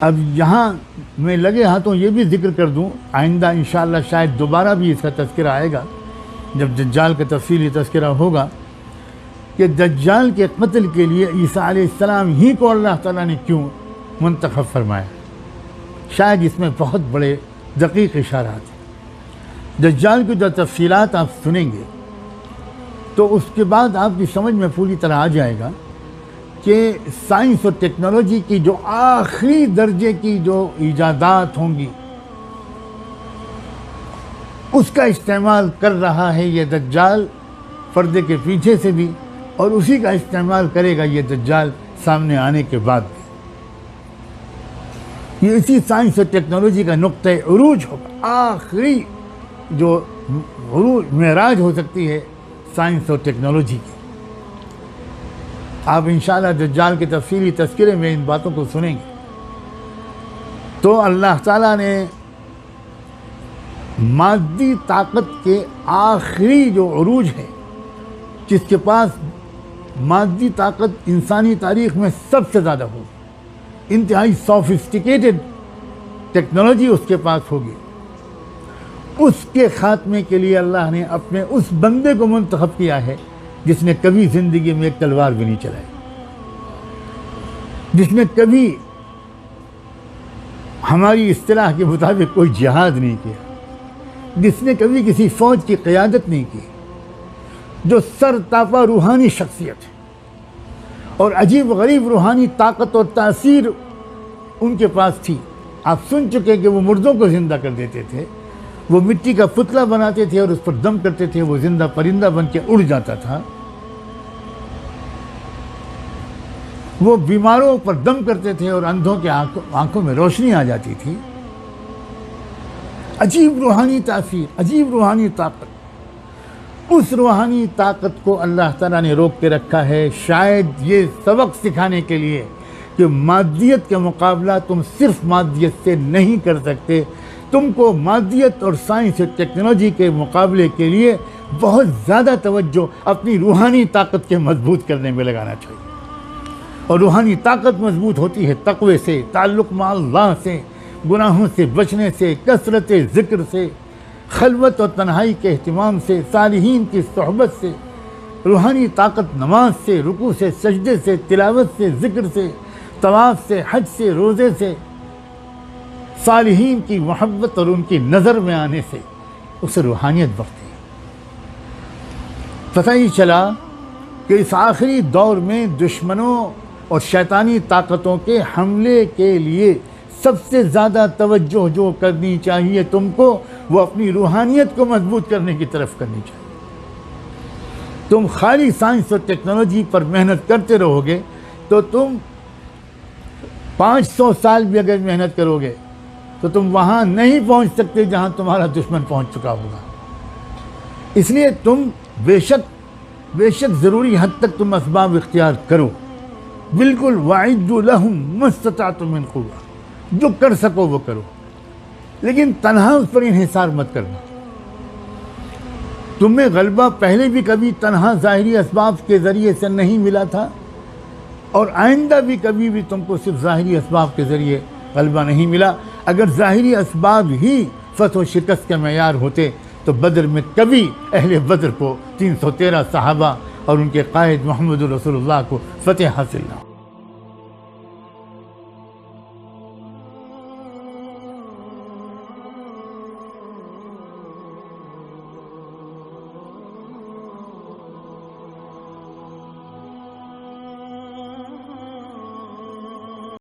اب یہاں میں لگے ہاتھوں یہ بھی ذکر کر دوں، آئندہ انشاءاللہ شاید دوبارہ بھی اس کا تذکرہ آئے گا جب دجال کا تفصیلی تذکرہ ہوگا، کہ دجال کے قتل کے لیے عیسیٰ علیہ السلام ہی کو اللہ تعالیٰ نے کیوں منتخب فرمایا۔ شاید اس میں بہت بڑے دقیق اشارات ہیں۔ دجال کی جو تفصیلات آپ سنیں گے تو اس کے بعد آپ کی سمجھ میں پوری طرح آ جائے گا کہ سائنس اور ٹیکنالوجی کی جو آخری درجے کی جو ایجادات ہوں گی اس کا استعمال کر رہا ہے یہ دجال پردے کے پیچھے سے بھی، اور اسی کا استعمال کرے گا یہ دجال سامنے آنے کے بعد بھی۔ یہ اسی سائنس اور ٹیکنالوجی کا نقطہ عروج ہوگا، آخری جو عروج معراج ہو سکتی ہے سائنس اور ٹیکنالوجی کی۔ آپ انشاءاللہ دجال کے تفصیلی تذکرے میں ان باتوں کو سنیں گے تو اللہ تعالیٰ نے مادی طاقت کے آخری جو عروج ہے، جس کے پاس مادی طاقت انسانی تاریخ میں سب سے زیادہ ہوگی، انتہائی سوفسٹیکیٹڈ ٹیکنالوجی اس کے پاس ہوگی، اس کے خاتمے کے لیے اللہ نے اپنے اس بندے کو منتخب کیا ہے جس نے کبھی زندگی میں ایک تلوار بھی نہیں چلائی، جس نے کبھی ہماری اصطلاح کے مطابق کوئی جہاد نہیں کیا، جس نے کبھی کسی فوج کی قیادت نہیں کی، جو سر تاپا روحانی شخصیت ہے اور عجیب غریب روحانی طاقت اور تاثیر ان کے پاس تھی۔ آپ سن چکے کہ وہ مردوں کو زندہ کر دیتے تھے، وہ مٹی کا پتلا بناتے تھے اور اس پر دم کرتے تھے، وہ زندہ پرندہ بن کے اڑ جاتا تھا، وہ بیماروں پر دم کرتے تھے اور اندھوں کے آنکھوں میں روشنی آ جاتی تھی۔ عجیب روحانی تاثیر، عجیب روحانی طاقت، اس روحانی طاقت کو اللہ تعالیٰ نے روک کے رکھا ہے، شاید یہ سبق سکھانے کے لیے کہ مادیت کا مقابلہ تم صرف مادیت سے نہیں کر سکتے، تم کو مادیت اور سائنس اور ٹیکنالوجی کے مقابلے کے لیے بہت زیادہ توجہ اپنی روحانی طاقت کے مضبوط کرنے میں لگانا چاہیے۔ اور روحانی طاقت مضبوط ہوتی ہے تقوی سے، تعلق مع اللہ سے، گناہوں سے بچنے سے، کثرت ذکر سے، خلوت اور تنہائی کے اہتمام سے، صالحین کی صحبت سے۔ روحانی طاقت نماز سے، رکوع سے، سجدے سے، تلاوت سے، ذکر سے، طواف سے، حج سے، روزے سے، صالحین کی محبت اور ان کی نظر میں آنے سے اسے روحانیت بڑھتی ہے۔ پتہ ہی چلا کہ اس آخری دور میں دشمنوں اور شیطانی طاقتوں کے حملے کے لیے سب سے زیادہ توجہ جو کرنی چاہیے تم کو، وہ اپنی روحانیت کو مضبوط کرنے کی طرف کرنی چاہیے۔ تم خالی سائنس اور ٹیکنالوجی پر محنت کرتے رہو گے تو تم 500 سال بھی اگر محنت کرو گے تو تم وہاں نہیں پہنچ سکتے جہاں تمہارا دشمن پہنچ چکا ہوگا۔ اس لیے تم بے شک ضروری حد تک تم اسباب اختیار کرو، بالکل وَأَعِدُّوا لَهُم مَا اسْتَطَعْتُم مِّن قُوَّةٍ، جو کر سکو وہ کرو، لیکن تنہا اس پر انحصار مت کرنا۔ تمہیں غلبہ پہلے بھی کبھی تنہا ظاہری اسباب کے ذریعے سے نہیں ملا تھا، اور آئندہ بھی کبھی بھی تم کو صرف ظاہری اسباب کے ذریعے غلبہ نہیں ملا۔ اگر ظاہری اسباب ہی فتح و شکست کے معیار ہوتے تو بدر میں کبھی اہل بدر کو 313 صحابہ اور ان کے قائد محمد رسول اللہ کو فتح حاصل نہ ہو۔